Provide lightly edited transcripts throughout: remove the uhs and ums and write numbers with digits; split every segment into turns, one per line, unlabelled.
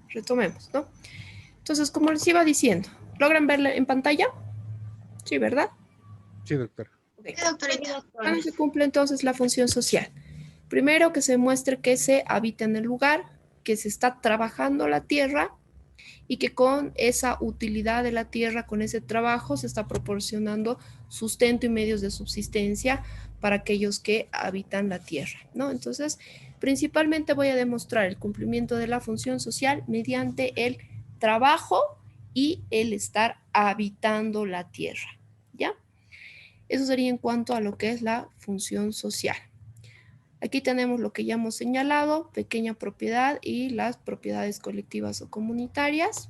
retomemos, ¿no? Entonces, como les iba diciendo, ¿logran verla en pantalla? Sí, ¿verdad?
Sí, doctora.
Okay. Sí, doctorita. ¿Cuándo se cumple entonces la función social? Primero, que se muestre que se habita en el lugar, que se está trabajando la tierra y que con esa utilidad de la tierra, con ese trabajo, se está proporcionando sustento y medios de subsistencia para aquellos que habitan la tierra, ¿no? Entonces, principalmente voy a demostrar el cumplimiento de la función social mediante el trabajo y el estar habitando la tierra, ¿ya? Eso sería en cuanto a lo que es la función social. Aquí tenemos lo que ya hemos señalado, pequeña propiedad y las propiedades colectivas o comunitarias.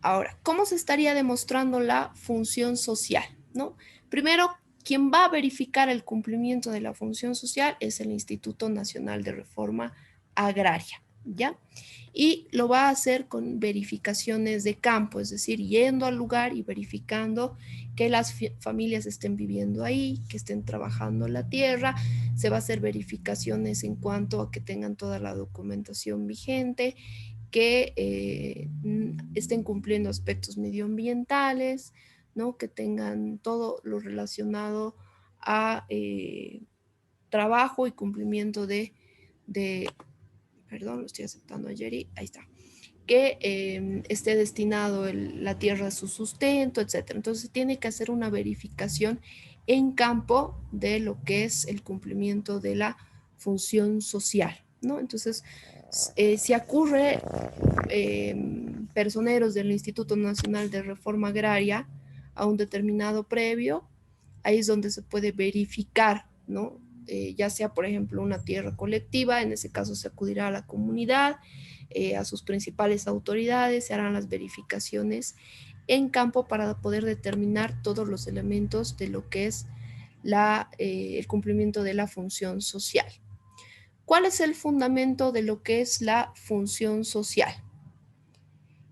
Ahora, ¿cómo se estaría demostrando la función social? ¿No? Primero, quien va a verificar el cumplimiento de la función social es el Instituto Nacional de Reforma Agraria, ¿ya? Y lo va a hacer con verificaciones de campo, es decir, yendo al lugar y verificando que las familias estén viviendo ahí, que estén trabajando la tierra. Se va a hacer verificaciones en cuanto a que tengan toda la documentación vigente, que estén cumpliendo aspectos medioambientales, ¿no? Que tengan todo lo relacionado a trabajo y cumplimiento perdón, lo estoy aceptando a Jerry, ahí está, que esté destinado la tierra a su sustento, etcétera. Entonces tiene que hacer una verificación en campo de lo que es el cumplimiento de la función social, ¿no? Entonces, si ocurre personeros del Instituto Nacional de Reforma Agraria a un determinado previo, ahí es donde se puede verificar, ¿no? Ya sea, por ejemplo, una tierra colectiva, en ese caso se acudirá a la comunidad, a sus principales autoridades, se harán las verificaciones en campo para poder determinar todos los elementos de lo que es el cumplimiento de la función social. ¿Cuál es el fundamento de lo que es la función social?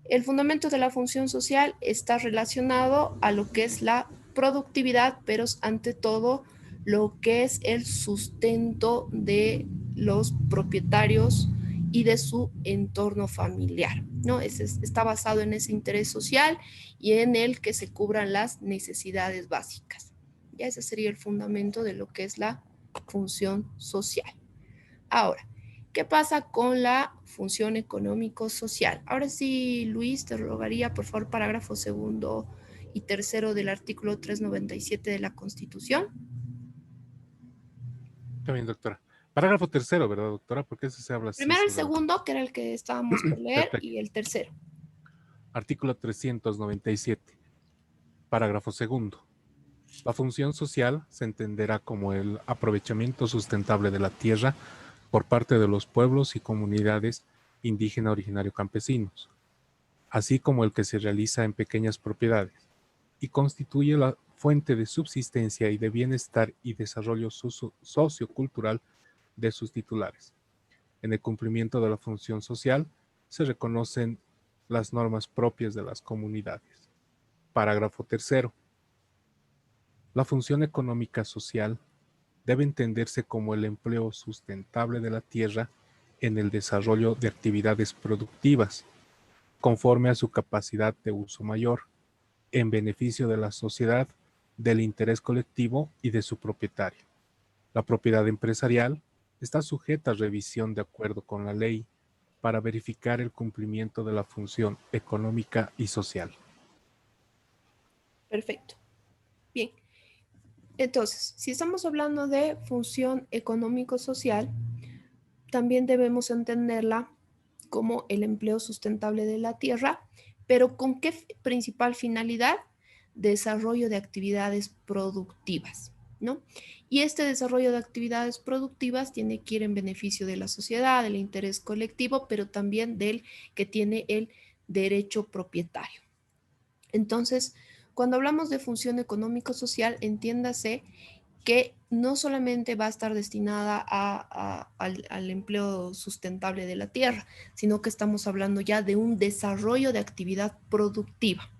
El fundamento de la función social está relacionado a lo que es la productividad, pero ante todo lo que es el sustento de los propietarios y de su entorno familiar, ¿no? Está basado en ese interés social y en el que se cubran las necesidades básicas. Ya ese sería el fundamento de lo que es la función social. Ahora, ¿qué pasa con la función económico-social? Ahora sí, Luis, te rogaría, por favor, parágrafo segundo y tercero del artículo 397 de la Constitución.
También, doctora. Parágrafo tercero, ¿verdad, doctora? Porque ese se habla así.
Primero el segundo, que era el que estábamos por leer,
Perfecto.
y el tercero.
Artículo 397. Parágrafo segundo. La función social se entenderá como el aprovechamiento sustentable de la tierra por parte de los pueblos y comunidades indígena originario campesinos, así como el que se realiza en pequeñas propiedades, y constituye la fuente de subsistencia y de bienestar y desarrollo sociocultural de sus titulares. En el cumplimiento de la función social se reconocen las normas propias de las comunidades. Parágrafo tercero. La función económica social debe entenderse como el empleo sustentable de la tierra en el desarrollo de actividades productivas, conforme a su capacidad de uso mayor, en beneficio de la sociedad, del interés colectivo y de su propietario. La propiedad empresarial está sujeta a revisión de acuerdo con la ley para verificar el cumplimiento de la función económica y social.
Perfecto. Bien. Entonces, si estamos hablando de función económico-social, también debemos entenderla como el empleo sustentable de la tierra, pero ¿con qué principal finalidad? Desarrollo de actividades productivas, ¿no? Y este desarrollo de actividades productivas tiene que ir en beneficio de la sociedad, del interés colectivo, pero también del que tiene el derecho propietario. Entonces, cuando hablamos de función económico-social, entiéndase que no solamente va a estar destinada al empleo sustentable de la tierra, sino que estamos hablando ya de un desarrollo de actividad productiva.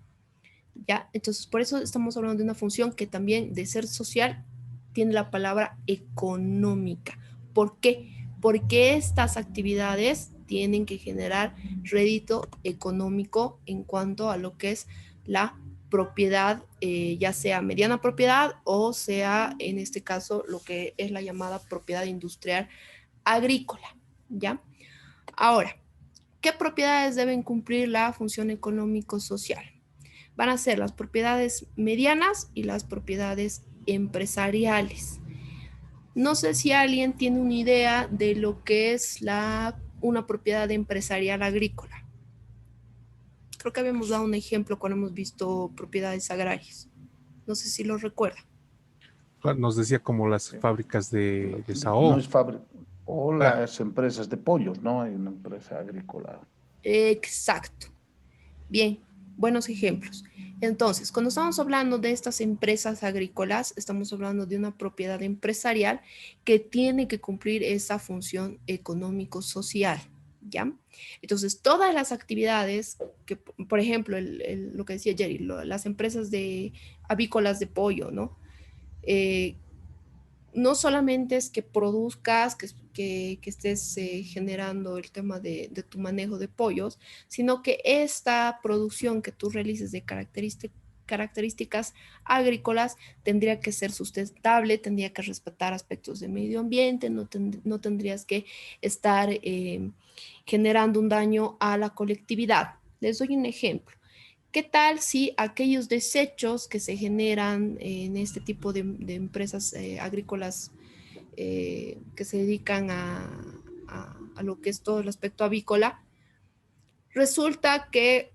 ¿Ya? Entonces, por eso estamos hablando de una función que también, de ser social, tiene la palabra económica. ¿Por qué? porque estas actividades tienen que generar rédito económico en cuanto a lo que es la propiedad, ya sea mediana propiedad o sea, en este caso, lo que es la llamada propiedad industrial agrícola, ¿ya? Ahora, ¿qué propiedades deben cumplir la función económico-social? Van a ser las propiedades medianas y las propiedades empresariales. No sé si alguien tiene una idea de lo que es una propiedad empresarial agrícola. Creo que habíamos dado un ejemplo cuando hemos visto propiedades agrarias. No sé si lo recuerda.
Nos decía como las fábricas de
No
Sao.
es fábrica. O
Ah,
las empresas de pollos, ¿no? Hay una empresa agrícola.
Exacto. Bien, buenos ejemplos. Entonces, cuando estamos hablando de estas empresas agrícolas, estamos hablando de una propiedad empresarial que tiene que cumplir esa función económico-social, ¿ya? Entonces, todas las actividades que, por ejemplo, lo que decía Jerry, las empresas de avícolas de pollo, ¿no? Eh, no solamente es que produzcas, que estés generando el tema de tu manejo de pollos, sino que esta producción que tú realices de características agrícolas tendría que ser sustentable, tendría que respetar aspectos de medio ambiente, no tendrías que estar generando un daño a la colectividad. Les doy un ejemplo. ¿Qué tal si aquellos desechos que se generan en este tipo de empresas agrícolas que se dedican a lo que es todo el aspecto avícola, resulta que,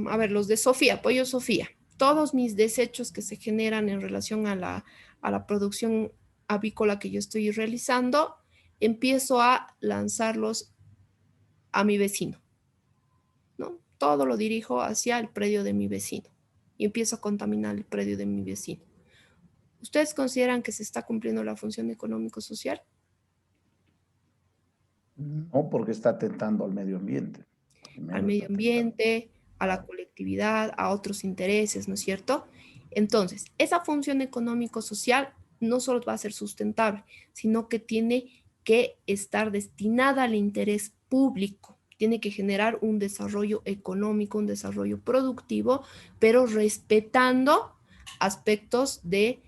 a ver, los de Sofía, Pollo Sofía, todos mis desechos que se generan en relación a la producción avícola que yo estoy realizando, empiezo a lanzarlos a mi vecino, ¿no? Todo lo dirijo hacia el predio de mi vecino y empiezo a contaminar el predio de mi vecino. ¿Ustedes consideran que se está cumpliendo la función económico-social?
No, porque está atentando al medio ambiente.
Al
Primero
medio
está atentando.
ambiente, a la colectividad, a otros intereses, ¿no es cierto? Entonces, esa función económico-social no solo va a ser sustentable, sino que tiene que estar destinada al interés público. Tiene que generar un desarrollo económico, un desarrollo productivo, pero respetando aspectos de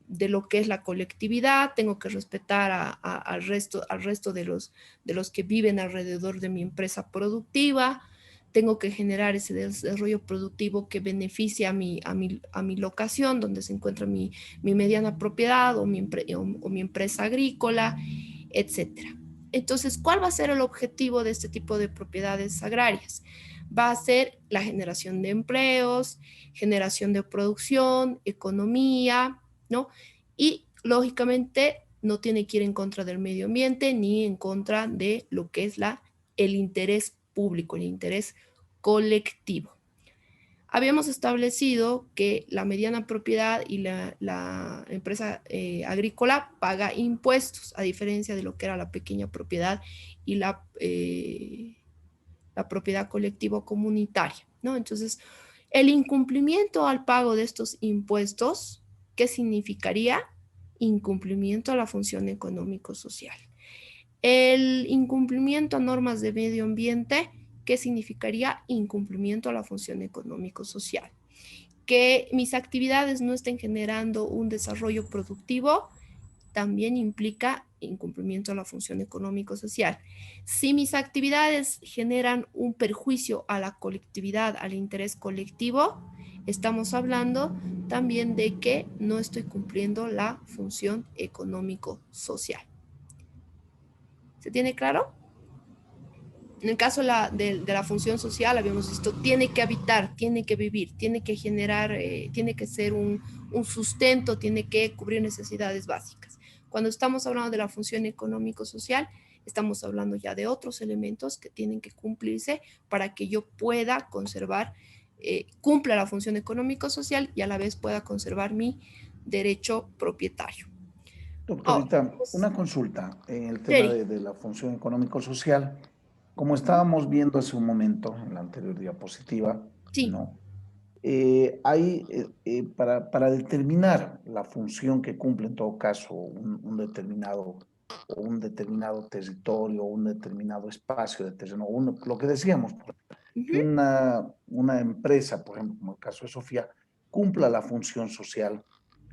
lo que es la colectividad, tengo que respetar al resto de los que viven alrededor de mi empresa productiva, tengo que generar ese desarrollo productivo que beneficie a mi locación, donde se encuentra mi mediana propiedad o mi empresa agrícola, etcétera. Entonces, ¿cuál va a ser el objetivo de este tipo de propiedades agrarias? Va a ser la generación de empleos, generación de producción, economía, ¿no? Y lógicamente no tiene que ir en contra del medio ambiente ni en contra de lo que es el interés público, el interés colectivo. Habíamos establecido que la mediana propiedad y la empresa agrícola paga impuestos, a diferencia de lo que era la pequeña propiedad y la propiedad colectiva comunitaria, ¿no? Entonces, el incumplimiento al pago de estos impuestos, ¿qué significaría? Incumplimiento a la función económico-social. El incumplimiento a normas de medio ambiente, ¿qué significaría? Incumplimiento a la función económico-social. Que mis actividades no estén generando un desarrollo productivo, también implica incumplimiento a la función económico-social. Si mis actividades generan un perjuicio a la colectividad, al interés colectivo, estamos hablando también de que no estoy cumpliendo la función económico-social. ¿Se tiene claro? En el caso de la función social, habíamos visto, tiene que habitar, tiene que vivir, tiene que generar, tiene que ser un sustento, tiene que cubrir necesidades básicas. Cuando estamos hablando de la función económico-social, estamos hablando ya de otros elementos que tienen que cumplirse para que yo pueda conservar, cumpla la función económico-social y a la vez pueda conservar mi derecho propietario.
Doctorita, una consulta en el tema
Jerry,
de la función económico-social. Como estábamos viendo hace un momento en la anterior diapositiva,
sí,
¿no? para determinar la función que cumple en todo caso un determinado territorio, un determinado espacio de terreno, lo que decíamos, que
Ujú.
una empresa, por ejemplo, como el caso de Sofía, cumpla la función social,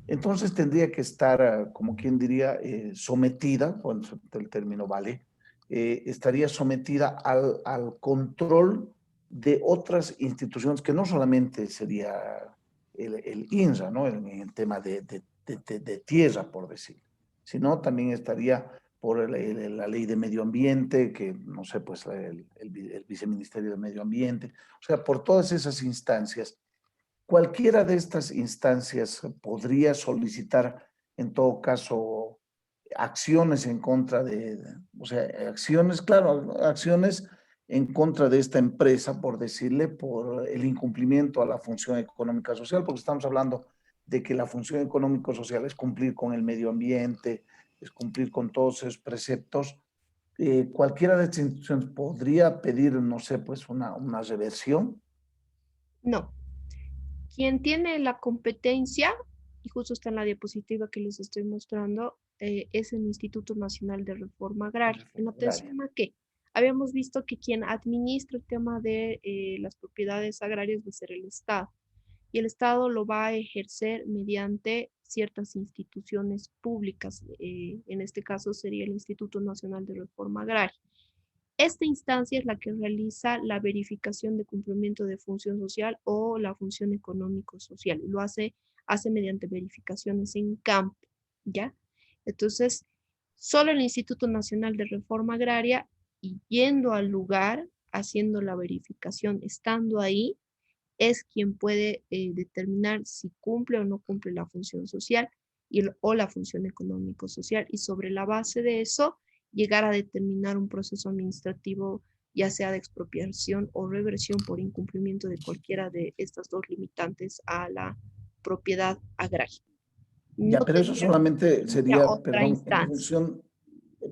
entonces tendría que estar, como quien diría, sometida, bueno, el término vale, estaría sometida al control de otras instituciones que no solamente sería el INRA, ¿no? En el tema de tierra, por decir, sino también estaría por la ley de medio ambiente, que no sé, pues el viceministerio de medio ambiente, o sea, por todas esas instancias. Cualquiera de estas instancias podría solicitar, en todo caso, acciones en contra o sea, acciones, claro, acciones en contra de esta empresa, por decirle, por el incumplimiento a la función económica social, porque estamos hablando de que la función económico-social es cumplir con el medio ambiente, es cumplir con todos esos preceptos. Cualquiera de estas instituciones podría pedir, no sé, pues una reversión.
No. Quien tiene la competencia, y justo está en la diapositiva que les estoy mostrando, es el Instituto Nacional de Reforma Agraria. En
Reforma agraria.
atención a qué, habíamos visto que quien administra el tema de las propiedades agrarias va a ser el Estado, y el Estado lo va a ejercer mediante ciertas instituciones públicas. En este caso sería el Instituto Nacional de Reforma Agraria. Esta instancia es la que realiza la verificación de cumplimiento de función social o la función económico-social. Lo hace mediante verificaciones en campo, ¿ya? Entonces, solo el Instituto Nacional de Reforma Agraria, y yendo al lugar, haciendo la verificación, estando ahí, es quien puede determinar si cumple o no cumple la función social o la función económico-social. Y sobre la base de eso, llegar a determinar un proceso administrativo, ya sea de expropiación o reversión por incumplimiento de cualquiera de estas dos limitantes a la propiedad agraria. No
Ya, pero eso
tendría
solamente sería,
otra
perdón, en
instancia.
función,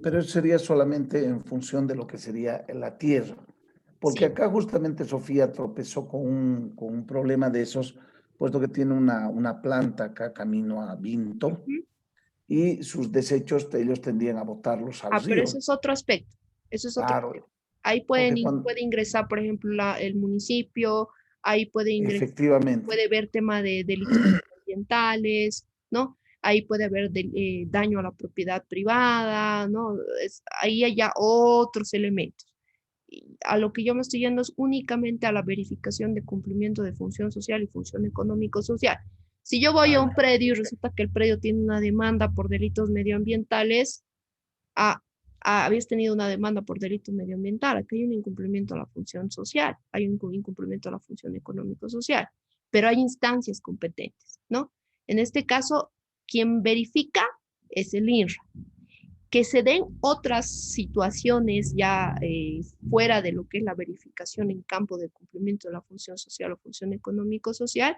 pero eso sería solamente en función de lo que sería la tierra. Porque
Sí.
acá justamente Sofía tropezó con un problema de esos, puesto que tiene una planta acá camino a Vinto
Ujú.
y sus desechos ellos tendrían a botarlos al
Pero eso
río.
es otro aspecto. Eso es otro
Claro,
aspecto. Ahí
porque cuando,
puede ingresar, por ejemplo, el municipio, ahí puede ingresar,
efectivamente,
puede ver tema de delitos ambientales, ¿no? Ahí puede haber daño a la propiedad privada, ¿no? Ahí hay ya otros elementos. Y a lo que yo me estoy yendo es únicamente a la verificación de cumplimiento de función social y función económico-social. Si yo voy a un predio y resulta que el predio tiene una demanda por delitos medioambientales, ah, habías tenido una demanda por delito medioambiental, aquí hay un incumplimiento a la función social, hay un incumplimiento a la función económico-social, pero hay instancias competentes, ¿no? En este caso, quien verifica es el INRA. Que se den otras situaciones ya fuera de lo que es la verificación en campo de cumplimiento de la función social o función económico-social,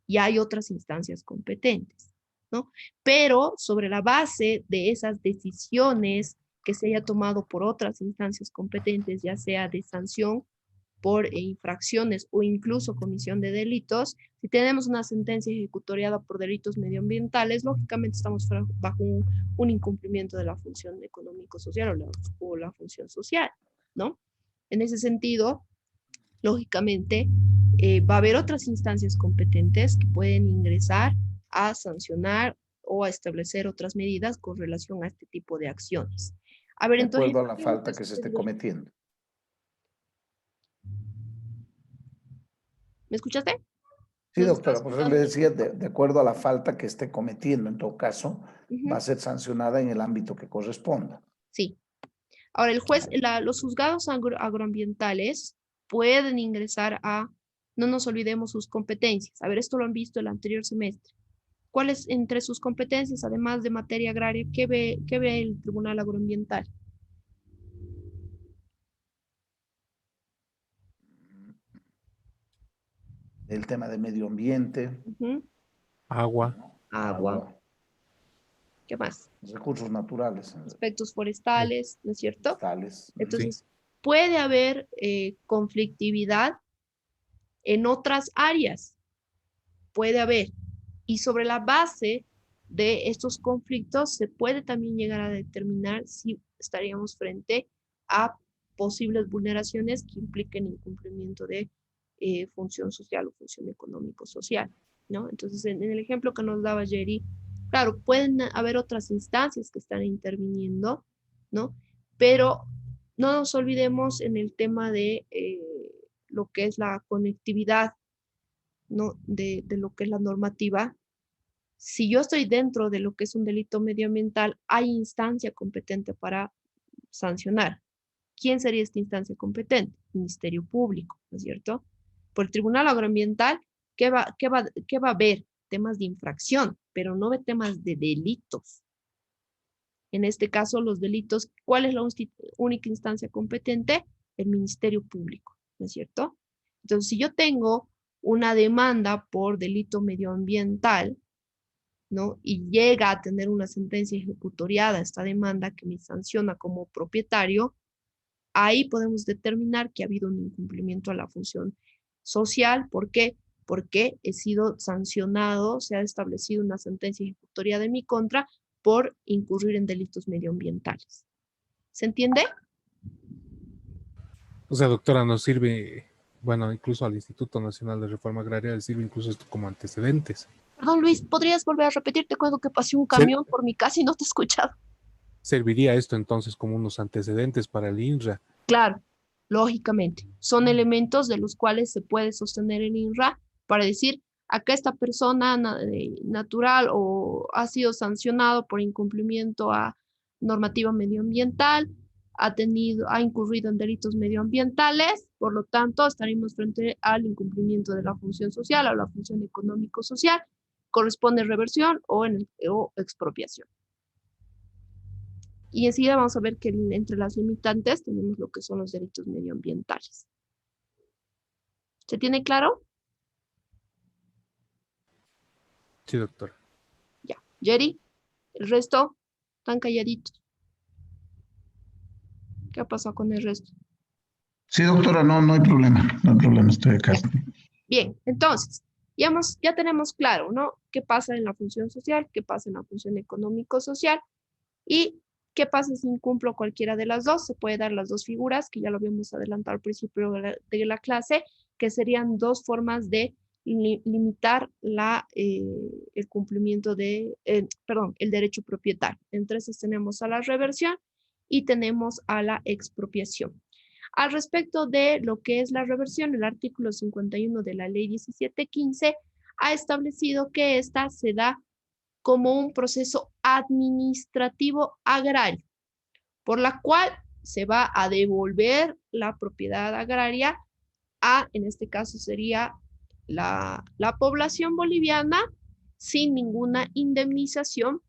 ya hay otras instancias competentes, ¿no? Pero sobre la base de esas decisiones que se haya tomado por otras instancias competentes, ya sea de sanción por infracciones o incluso comisión de delitos, si tenemos una sentencia ejecutoriada por delitos medioambientales, lógicamente estamos bajo un incumplimiento de la función económico-social o la función social, ¿no? En ese sentido, lógicamente, va a haber otras instancias competentes que pueden ingresar a sancionar o a establecer otras medidas con relación a este tipo de acciones. A ver,
de
entonces,
acuerdo a la
¿qué es lo que
falta que se esté
sucedería?
cometiendo.
¿Me escuchaste?
Sí,
Nos estás
doctora, por eso le
escuchando.
decía, de acuerdo a la falta que esté cometiendo, en todo caso, va a
Ujú.
ser sancionada en el ámbito que corresponda.
Sí. Ahora, el juez, los juzgados agroambientales pueden ingresar a, no nos olvidemos sus competencias. A ver, esto lo han visto el anterior semestre. ¿Cuáles entre sus competencias, además de materia agraria, qué ve el Tribunal Agroambiental?
El tema de medio ambiente,
Ujú.
Agua,
¿no?
Agua,
Agua,
¿qué más?
recursos naturales,
Aspectos forestales, ¿no es cierto?
forestales.
sí.
Entonces, puede haber conflictividad en otras áreas. puede haber. Y sobre la base de estos conflictos se puede también llegar a determinar si estaríamos frente a posibles vulneraciones que impliquen incumplimiento de función social o función económico-social, ¿no? Entonces, en el ejemplo que nos daba Jerry, claro, pueden haber otras instancias que están interviniendo, ¿no? Pero no nos olvidemos en el tema de lo que es la conectividad, ¿no? De lo que es la normativa. Si yo estoy dentro de lo que es un delito medioambiental, hay instancia competente para sancionar. ¿Quién sería esta instancia competente? Ministerio Público, ¿no es cierto? Por el Tribunal Agroambiental, ¿qué va a ver? Temas de infracción, pero no ve temas de delitos. En este caso, los delitos, ¿cuál es la única instancia competente? El Ministerio Público, ¿no es cierto? Entonces, si yo tengo una demanda por delito medioambiental, ¿no? Y llega a tener una sentencia ejecutoriada esta demanda que me sanciona como propietario, ahí podemos determinar que ha habido un incumplimiento a la función social. ¿Por qué? Porque he sido sancionado, se ha establecido una sentencia ejecutoria de mi contra por incurrir en delitos medioambientales. ¿Se entiende?
O sea, doctora, nos sirve, bueno, incluso al Instituto Nacional de Reforma Agraria le sirve incluso esto como antecedentes.
Perdón, Luis, ¿podrías volver a repetirte cuando que pasó un
Ser-
camión por mi casa y no te he escuchado?
¿Serviría esto entonces como unos antecedentes para el INRA?
Claro, lógicamente, son elementos de los cuales se puede sostener el INRA para decir, acá esta persona natural o ha sido sancionado por incumplimiento a normativa medioambiental, ha incurrido en delitos medioambientales, por lo tanto, estaríamos frente al incumplimiento de la función social o la función económico-social, corresponde reversión o expropiación. Y enseguida vamos a ver que entre las limitantes tenemos lo que son los delitos medioambientales. ¿Se tiene claro?
Sí, doctora.
Ya. Jerry, el resto están calladitos. ¿Qué ha pasado con el resto?
Sí, doctora, no hay problema, no hay problema, estoy acá.
Bien, entonces, ya tenemos claro, ¿no? ¿Qué pasa en la función social? ¿Qué pasa en la función económico-social? ¿Y qué pasa si incumplo cualquiera de las dos? Se puede dar las dos figuras, que ya lo habíamos adelantado al principio de la clase, que serían dos formas de limitar el cumplimiento el derecho propietario. Entre esas tenemos a la reversión y tenemos a la expropiación. Al respecto de lo que es la reversión, el artículo 51 de la ley 1715 ha establecido que esta se da como un proceso administrativo agrario, por la cual se va a devolver la propiedad agraria en este caso sería la población boliviana, sin ninguna indemnización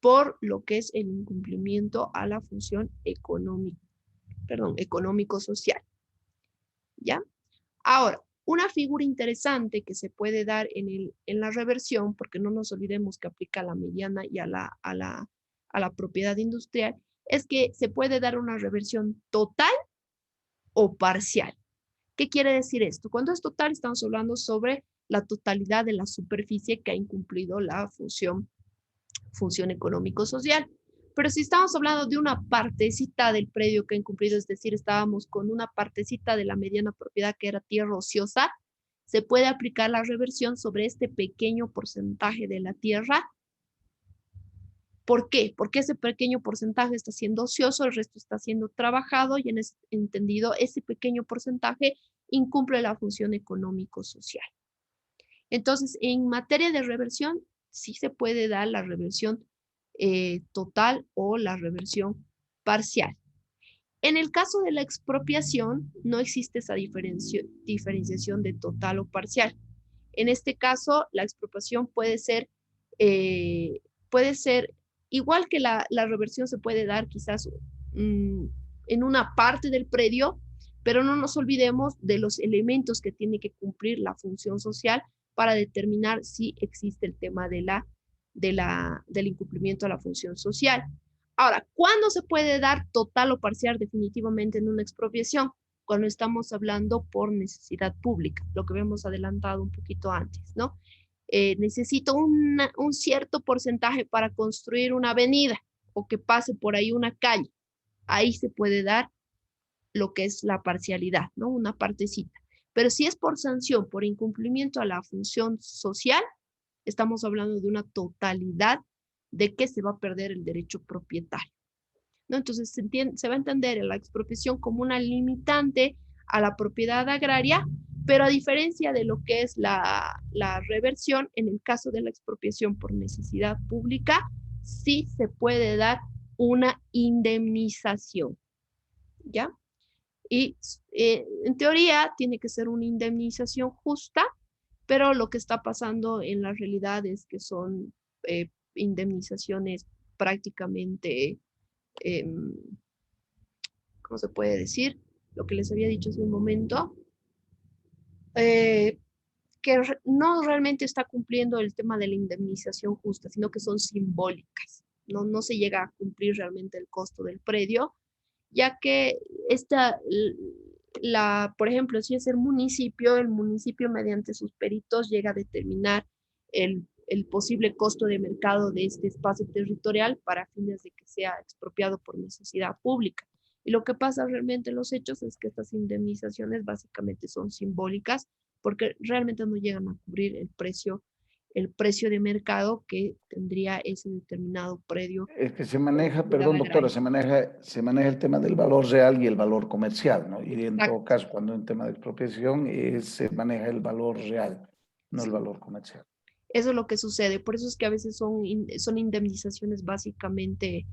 por lo que es el incumplimiento a la función económico-social. ¿Ya? Ahora, una figura interesante que se puede dar en la reversión, porque no nos olvidemos que aplica a la mediana y a la propiedad industrial, es que se puede dar una reversión total o parcial. ¿Qué quiere decir esto? Cuando es total, estamos hablando sobre la totalidad de la superficie que ha incumplido la función económico-social. Pero si estamos hablando de una partecita del predio que ha incumplido, es decir, estábamos con una partecita de la mediana propiedad que era tierra ociosa, se puede aplicar la reversión sobre este pequeño porcentaje de la tierra. ¿Por qué? Porque ese pequeño porcentaje está siendo ocioso, el resto está siendo trabajado y en ese entendido, ese pequeño porcentaje incumple la función económico-social. Entonces, en materia de reversión, sí se puede dar la reversión total o la reversión parcial. En el caso de la expropiación, no existe esa diferenciación de total o parcial. En este caso, la expropiación puede ser igual que la reversión se puede dar quizás en una parte del predio, pero no nos olvidemos de los elementos que tiene que cumplir la función social para determinar si existe el tema del incumplimiento a la función social. Ahora, ¿cuándo se puede dar total o parcial definitivamente en una expropiación? Cuando estamos hablando por necesidad pública, lo que habíamos adelantado un poquito antes, ¿no? necesito un cierto porcentaje para construir una avenida o que pase por ahí una calle. Ahí se puede dar lo que es la parcialidad, ¿no? Una partecita. Pero si es por sanción, por incumplimiento a la función social, estamos hablando de una totalidad de que se va a perder el derecho propietario, ¿no? Entonces se va a entender la expropiación como una limitante a la propiedad agraria, pero a diferencia de lo que es la reversión, en el caso de la expropiación por necesidad pública, sí se puede dar una indemnización, ¿ya? Y en teoría tiene que ser una indemnización justa, pero lo que está pasando en la realidad es que son indemnizaciones prácticamente, ¿cómo se puede decir? Lo que les había dicho hace un momento, eh, que no realmente está cumpliendo el tema de la indemnización justa, sino que son simbólicas. No se llega a cumplir realmente el costo del predio, ya que por ejemplo, si es el municipio mediante sus peritos llega a determinar el posible costo de mercado de este espacio territorial para fines de que sea expropiado por necesidad pública. Y lo que pasa realmente en los hechos es que estas indemnizaciones básicamente son simbólicas porque realmente no llegan a cubrir el precio de mercado que tendría ese determinado predio.
Es que se maneja, perdón doctora, se maneja el tema del valor real y el valor comercial, ¿no? Y en todo caso, cuando en tema de expropiación, se maneja el valor real, no el valor comercial.
Eso es lo que sucede. Por eso es que a veces son indemnizaciones básicamente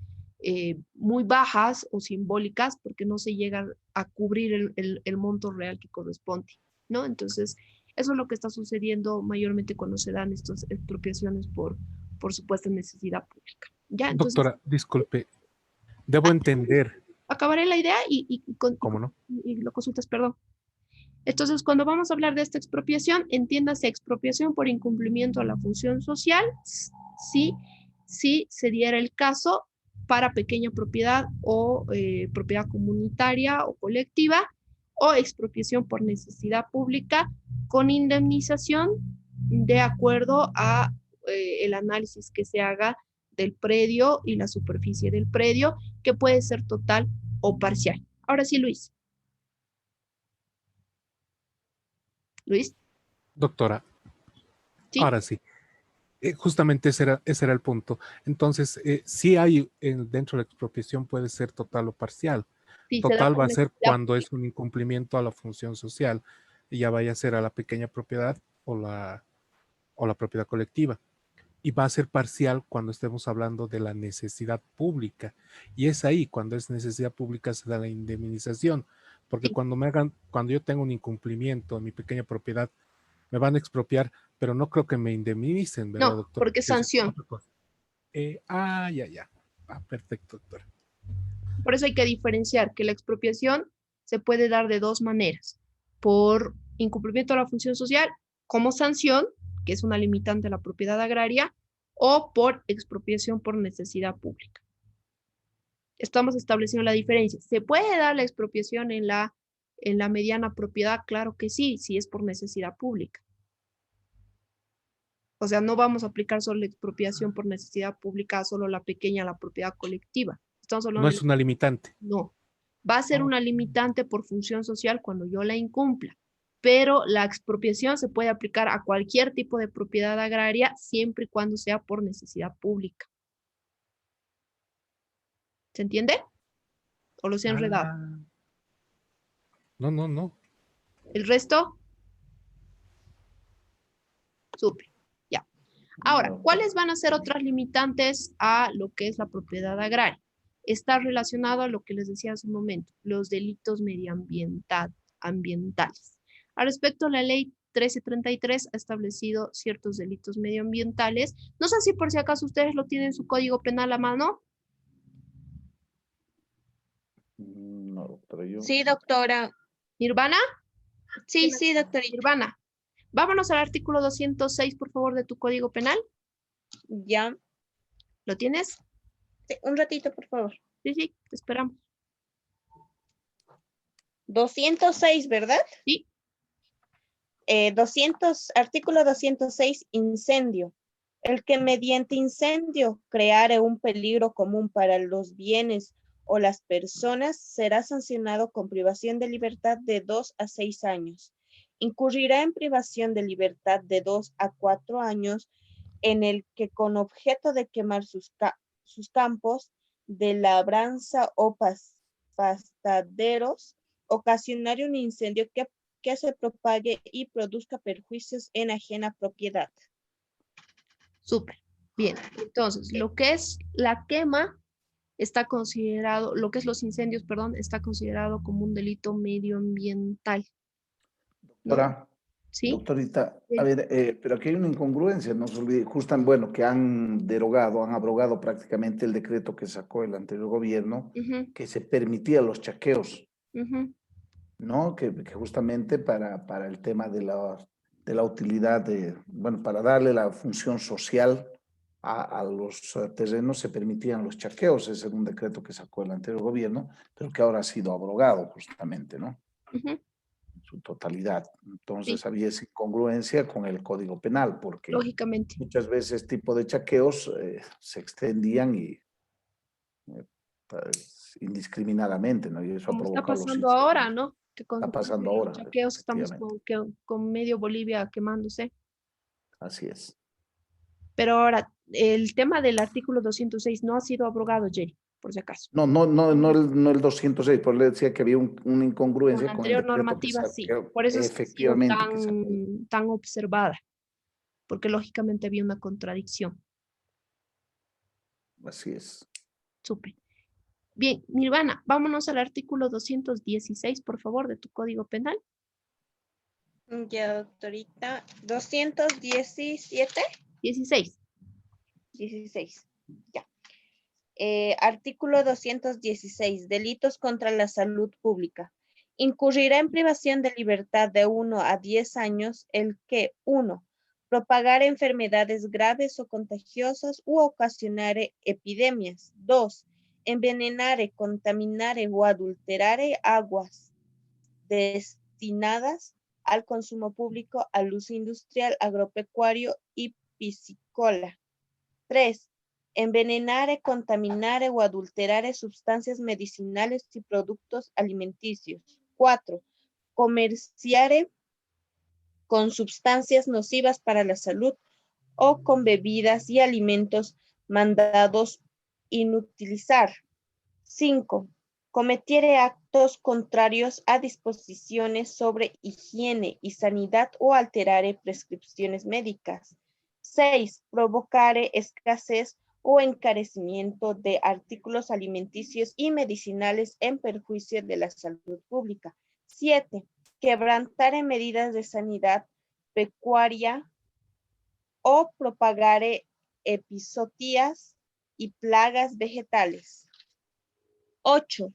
muy bajas o simbólicas porque no se llega a cubrir el monto real que corresponde, ¿no? Entonces, eso es lo que está sucediendo mayormente cuando se dan estas expropiaciones por supuesta necesidad pública. ¿Ya? Entonces,
Doctora, disculpe, debo entender.
acabaré la idea
¿Cómo no?
y lo consultas, perdón. Entonces, cuando vamos a hablar de esta expropiación, entiéndase expropiación por incumplimiento a la función social, si se diera el caso para pequeña propiedad o propiedad comunitaria o colectiva, o expropiación por necesidad pública con indemnización de acuerdo a el análisis que se haga del predio y la superficie del predio, que puede ser total o parcial. Ahora sí, Luis. Luis.
Doctora,
¿Sí?
ahora sí. Justamente ese era el punto. Entonces, sí hay dentro de la expropiación puede ser total o parcial.
Sí,
Total va a ser cuando es un incumplimiento a la función social, y ya vaya a ser a la pequeña propiedad o la propiedad colectiva. Y va a ser parcial cuando estemos hablando de la necesidad pública. Y es ahí, cuando es necesidad pública, se da la indemnización. Porque
sí.
cuando yo tengo un incumplimiento en mi pequeña propiedad, me van a expropiar, pero no creo que me indemnicen, ¿verdad,
No,
doctor?
porque es sanción.
Ya. Perfecto, doctor.
Por eso hay que diferenciar que la expropiación se puede dar de dos maneras. Por incumplimiento de la función social como sanción, que es una limitante a la propiedad agraria, o por expropiación por necesidad pública. Estamos estableciendo la diferencia. ¿Se puede dar la expropiación en la mediana propiedad? Claro que sí, si es por necesidad pública. O sea, no vamos a aplicar solo la expropiación por necesidad pública, solo la pequeña, la propiedad colectiva. Estamos hablando
No es una limitante.
No, va a ser una limitante por función social cuando yo la incumpla, pero la expropiación se puede aplicar a cualquier tipo de propiedad agraria siempre y cuando sea por necesidad pública. ¿Se entiende? ¿O los he enredado?
No.
¿El resto? Súper. Ya. Ahora, ¿cuáles van a ser otras limitantes a lo que es la propiedad agraria? Está relacionado a lo que les decía hace un momento, los delitos ambientales. Al respecto, la ley 1333 ha establecido ciertos delitos medioambientales. No sé si por si acaso ustedes lo tienen en su código penal a mano.
No, doctora, yo.
Sí, doctora.
¿Nirvana?
Sí, doctorita.
Nirvana. Vámonos al artículo 206, por favor, de tu código penal.
Ya.
¿Lo tienes?
Sí, un ratito, por favor.
Sí, te esperamos.
206, ¿verdad?
Sí.
Artículo 206, incendio. El que mediante incendio creare un peligro común para los bienes o las personas será sancionado con privación de libertad de 2 a 6 años. Incurrirá en privación de libertad de 2 a 4 años en el que con objeto de quemar sus campos de labranza o pastaderos ocasionar un incendio que se propague y produzca perjuicios en ajena propiedad.
Súper. Bien. Entonces, lo que es la quema está considerado, lo que es los incendios, perdón, está considerado como un delito medioambiental, ¿no?
Doctora,
¿Sí?
doctorita, a
Sí.
ver, pero aquí hay una incongruencia, no se olvide, bueno, que han derogado, han abrogado prácticamente el decreto que sacó el anterior gobierno,
Ujú,
que se permitía los chaqueos,
ujú.
¿no? Que justamente para el tema de la utilidad bueno, para darle la función social a los terrenos se permitían los chaqueos. Ese era un decreto que sacó el anterior gobierno, pero que ahora ha sido abrogado justamente, ¿no?
Ujú,
En su totalidad.
sí,
Entonces había esa incongruencia con el Código Penal, porque
lógicamente.
muchas veces este tipo de chaqueos se extendían y pues, indiscriminadamente, ¿no? Y eso ha
Como está
provocado los
pasando ahora,
incendios.
¿no? Que
Está pasando
constantemente los
ahora,
chaqueos estamos
efectivamente.
con medio Bolivia quemándose.
Así es.
Pero ahora, el tema del artículo 206 no ha sido abrogado, Jerry, por si acaso.
No el 206, por le decía que había una
Con
incongruencia
la
con el
anterior
decreto que
normativa, sí.
sacó,
Por eso es que ha sido
efectivamente que sacó.
tan observada, porque lógicamente había una contradicción.
Así es.
Súper. Bien, Nirvana, vámonos al artículo 216, por favor, de tu Código Penal.
Ya, doctorita. 217,
16.
16. Ya. Artículo 216. Delitos contra la salud pública. Incurrirá en privación de libertad de 1 a 10 años el que 1. Propagar enfermedades graves o contagiosas u ocasionare epidemias. 2. Envenenare, contaminare o adulterare aguas destinadas al consumo público, al uso industrial, agropecuario y piscícola. 3. Envenenare, contaminare o adulterare sustancias medicinales y productos alimenticios. 4. Comerciare con sustancias nocivas para la salud o con bebidas y alimentos mandados inutilizar. 5. Cometiere actos contrarios a disposiciones sobre higiene y sanidad o alterare prescripciones médicas. 6. Provocare escasez o encarecimiento de artículos alimenticios y medicinales en perjuicio de la salud pública. 7. Quebrantare medidas de sanidad pecuaria o propagare epizotías y plagas vegetales. 8.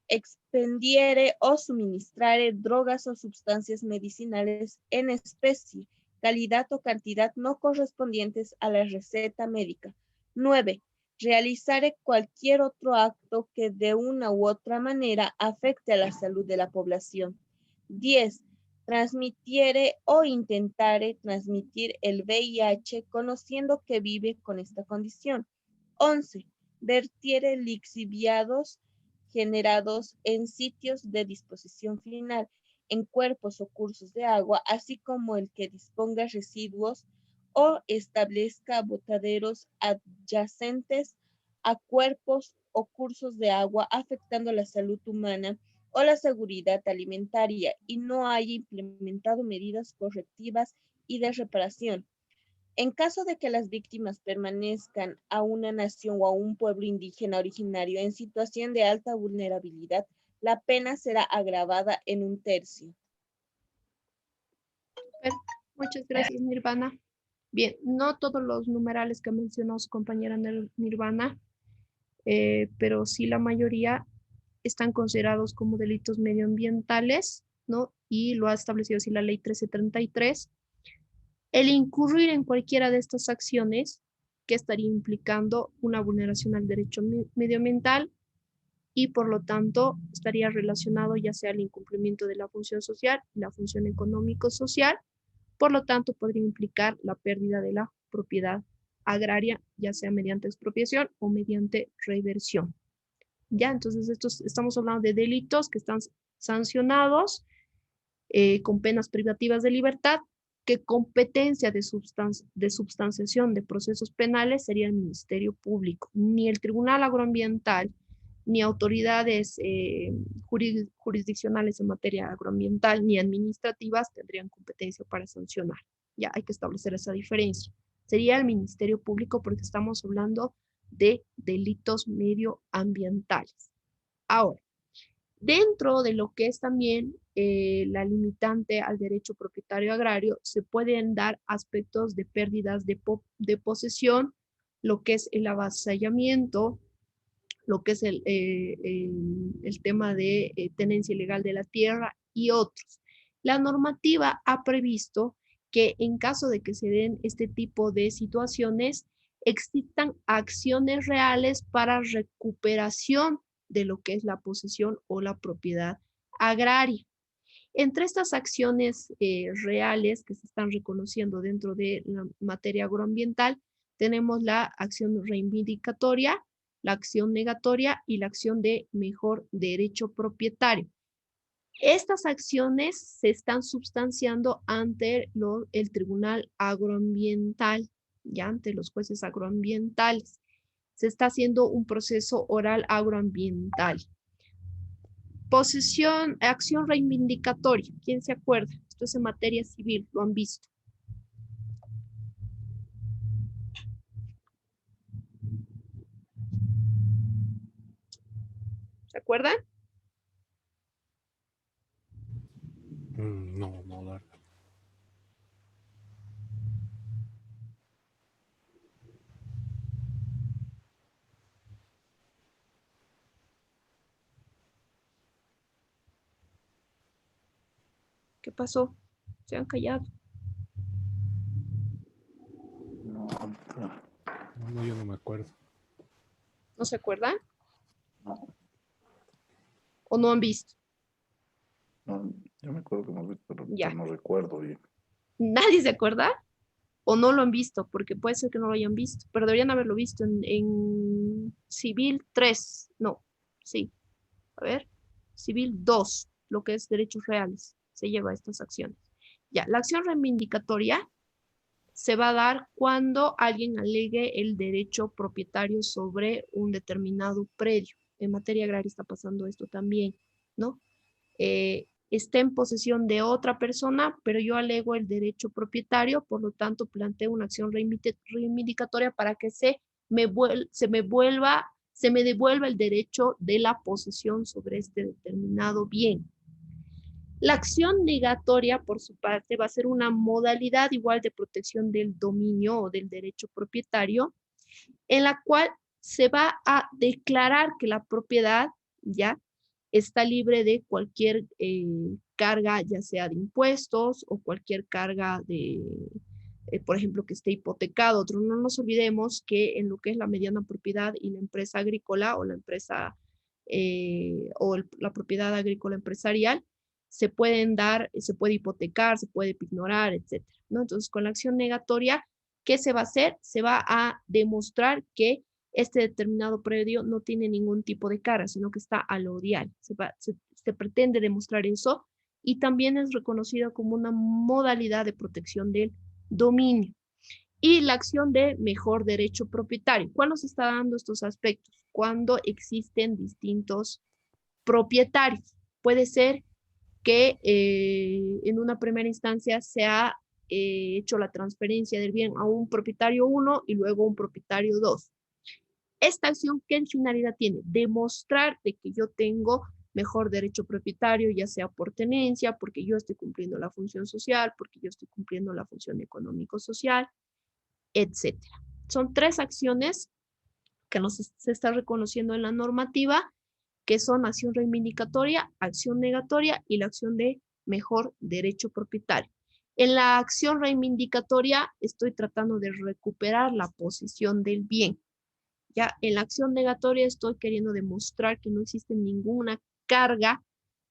Expendiere o suministrare drogas o sustancias medicinales en especie, calidad o cantidad no correspondientes a la receta médica. 9. Realizare cualquier otro acto que de una u otra manera afecte a la salud de la población. 10. Transmitiere o intentare transmitir el VIH conociendo que vive con esta condición. 11. Vertiere lixiviados generados en sitios de disposición final, en cuerpos o cursos de agua, así como el que disponga residuos o establezca botaderos adyacentes a cuerpos o cursos de agua afectando la salud humana o la seguridad alimentaria y no haya implementado medidas correctivas y de reparación. En caso de que las víctimas permanezcan a una nación o a un pueblo indígena originario en situación de alta vulnerabilidad, la pena será agravada en 1/3.
Super. Muchas gracias, Nirvana. Bien, no todos los numerales que mencionó su compañera Nirvana, pero sí la mayoría están considerados como delitos medioambientales, ¿no? Y lo ha establecido así la ley 1333. El incurrir en cualquiera de estas acciones que estaría implicando una vulneración al derecho medioambiental y por lo tanto estaría relacionado ya sea el incumplimiento de la función social y la función económico-social. Por lo tanto, podría implicar la pérdida de la propiedad agraria, ya sea mediante expropiación o mediante reversión. Ya, entonces estamos hablando de delitos que están sancionados con penas privativas de libertad, que competencia de substanciación de procesos penales sería el Ministerio Público. Ni el Tribunal Agroambiental, ni autoridades jurisdiccionales en materia agroambiental, ni administrativas tendrían competencia para sancionar. Ya hay que establecer esa diferencia. Sería el Ministerio Público porque estamos hablando de delitos medioambientales. Ahora, dentro de lo que es también la limitante al derecho propietario agrario, se pueden dar aspectos de pérdidas de posesión, lo que es el avasallamiento, lo que es el tema de tenencia ilegal de la tierra y otros. La normativa ha previsto que en caso de que se den este tipo de situaciones, existan acciones reales para recuperación de lo que es la posesión o la propiedad agraria. Entre estas acciones reales que se están reconociendo dentro de la materia agroambiental, tenemos la acción reivindicatoria, la acción negatoria y la acción de mejor derecho propietario. Estas acciones se están substanciando ante el Tribunal Agroambiental, ya ante los jueces agroambientales. Se está haciendo un proceso oral agroambiental. Posesión, acción reivindicatoria. ¿Quién se acuerda? Esto es en materia civil, lo han visto. ¿Se acuerdan?
No, la verdad.
¿Qué pasó? Se han callado.
No, yo no me acuerdo.
¿No se acuerdan?
No,
¿O no han visto?
no, yo me acuerdo que hemos visto, pero
Ya.
no recuerdo bien.
¿Nadie se acuerda? ¿O no lo han visto? Porque puede ser que no lo hayan visto, pero deberían haberlo visto en Civil 3. No, sí. A ver. Civil 2, lo que es derechos reales, se lleva a estas acciones. Ya, la acción reivindicatoria se va a dar cuando alguien alegue el derecho propietario sobre un determinado predio. En materia agraria está pasando esto también, ¿no? Está en posesión de otra persona, pero yo alego el derecho propietario, por lo tanto planteo una acción reivindicatoria para que se me devuelva el derecho de la posesión sobre este determinado bien. La acción negatoria, por su parte, va a ser una modalidad igual de protección del dominio o del derecho propietario, en la cual se va a declarar que la propiedad ya está libre de cualquier carga, ya sea de impuestos o cualquier carga de, por ejemplo, que esté hipotecado. No nos olvidemos que en lo que es la mediana propiedad y la empresa agrícola o la empresa la propiedad agrícola empresarial, se pueden dar, se puede hipotecar, se puede pignorar, etc., ¿no? Entonces, con la acción negatoria, ¿qué se va a hacer? Se va a demostrar que este determinado predio no tiene ningún tipo de carga, sino que está alodial. Se pretende demostrar eso y también es reconocido como una modalidad de protección del dominio. Y la acción de mejor derecho propietario. ¿Cuándo se está dando estos aspectos? Cuando existen distintos propietarios. Puede ser que en una primera instancia se ha hecho la transferencia del bien a un propietario 1 y luego un propietario 2. Esta acción, ¿qué finalidad tiene? Demostrar de que yo tengo mejor derecho propietario, ya sea por tenencia, porque yo estoy cumpliendo la función social, porque yo estoy cumpliendo la función económico-social, etc. Son 3 acciones que se está reconociendo en la normativa, que son acción reivindicatoria, acción negatoria y la acción de mejor derecho propietario. En la acción reivindicatoria estoy tratando de recuperar la posesión del bien. Ya en la acción negatoria estoy queriendo demostrar que no existe ninguna carga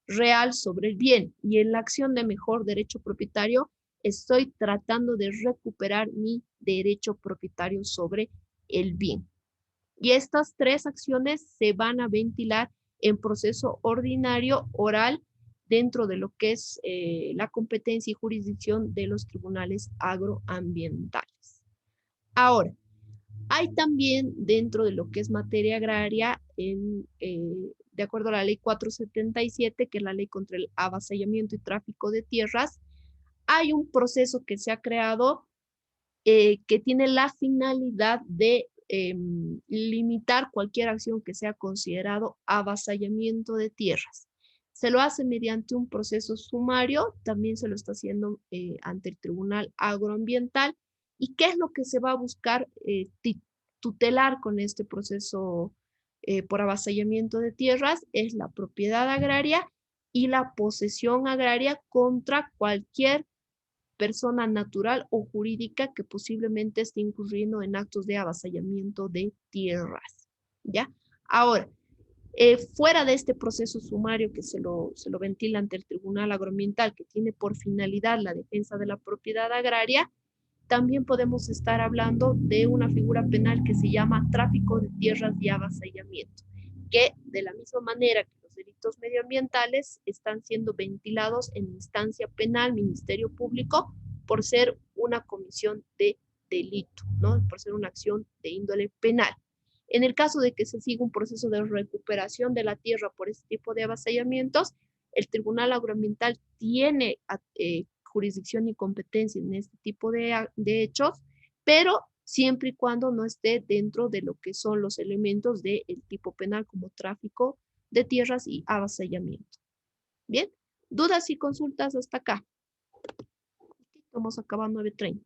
real sobre el bien. Y en la acción de mejor derecho propietario estoy tratando de recuperar mi derecho propietario sobre el bien. Y estas tres acciones se van a ventilar en proceso ordinario oral dentro de lo que es la competencia y jurisdicción de los tribunales agroambientales. Ahora, hay también dentro de lo que es materia agraria, de acuerdo a la ley 477, que es la ley contra el avasallamiento y tráfico de tierras, hay un proceso que se ha creado que tiene la finalidad de limitar cualquier acción que sea considerado avasallamiento de tierras. Se lo hace mediante un proceso sumario, también se lo está haciendo ante el Tribunal Agroambiental. ¿Y qué es lo que se va a buscar tutelar con este proceso por avasallamiento de tierras? Es la propiedad agraria y la posesión agraria contra cualquier persona natural o jurídica que posiblemente esté incurriendo en actos de avasallamiento de tierras. ¿Ya? Ahora, fuera de este proceso sumario que se lo ventila ante el Tribunal Agroambiental, que tiene por finalidad la defensa de la propiedad agraria, también podemos estar hablando de una figura penal que se llama tráfico de tierras y avasallamiento, que de la misma manera que los delitos medioambientales están siendo ventilados en instancia penal, Ministerio Público, por ser una comisión de delito, ¿no? Por ser una acción de índole penal. En el caso de que se siga un proceso de recuperación de la tierra por este tipo de avasallamientos, el Tribunal Agroambiental tiene jurisdicción y competencia en este tipo de hechos, pero siempre y cuando no esté dentro de lo que son los elementos del tipo penal como tráfico de tierras y avasallamiento. Bien, dudas y consultas hasta acá. Estamos acabando 9:30.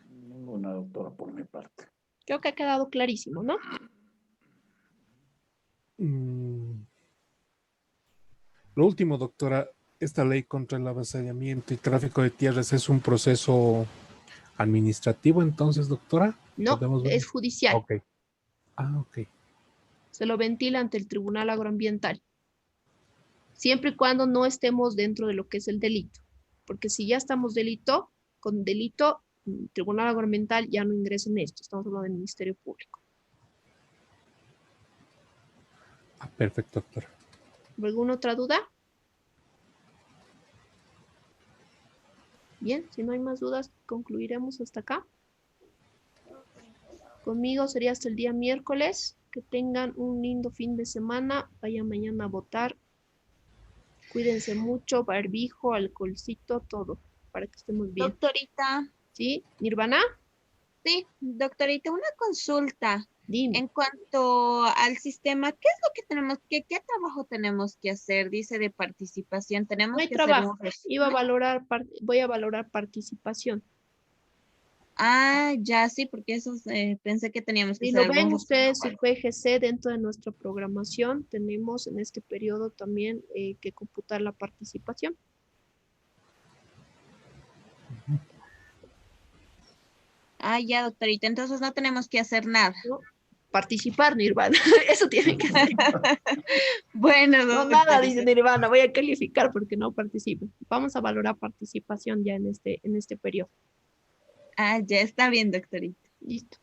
Ninguna, doctora, por mi parte.
Creo que ha quedado clarísimo, ¿no?
Lo último, doctora, esta ley contra el avasallamiento y tráfico de tierras es un proceso administrativo, entonces, doctora.
No, es judicial.
Ok. Ah, ok.
Se lo ventila ante el Tribunal Agroambiental. Siempre y cuando no estemos dentro de lo que es el delito. Porque si ya estamos con delito, el Tribunal Agroambiental ya no ingresa en esto. Estamos hablando del Ministerio Público.
Ah, perfecto, doctora.
¿Alguna otra duda? Bien, si no hay más dudas, concluiremos hasta acá. Conmigo sería hasta el día miércoles. Que tengan un lindo fin de semana. Vayan mañana a votar. Cuídense mucho, barbijo, alcoholcito, todo, para que estemos bien.
Doctorita.
¿Sí? ¿Nirvana?
Sí, doctorita, una consulta.
Dime.
En cuanto al sistema, ¿qué es lo que tenemos, qué trabajo tenemos que hacer? Dice de participación, tenemos
No hay
que
trabajo.
hacer un resumen.
Voy a valorar participación.
Ah, ya sí, porque eso pensé que teníamos que
Si
hacer
lo ven
algún
ustedes,
resumen.
su PGC, dentro de nuestra programación, tenemos en este periodo también que computar la participación.
Ah, ya, doctorita, entonces no tenemos que hacer nada.
¿No? Participar, Nirvana. Eso tiene que ser.
Bueno,
No, nada, dice Nirvana, voy a calificar porque no participo. Vamos a valorar participación ya en este periodo.
Ah, ya está bien, doctorita.
Listo.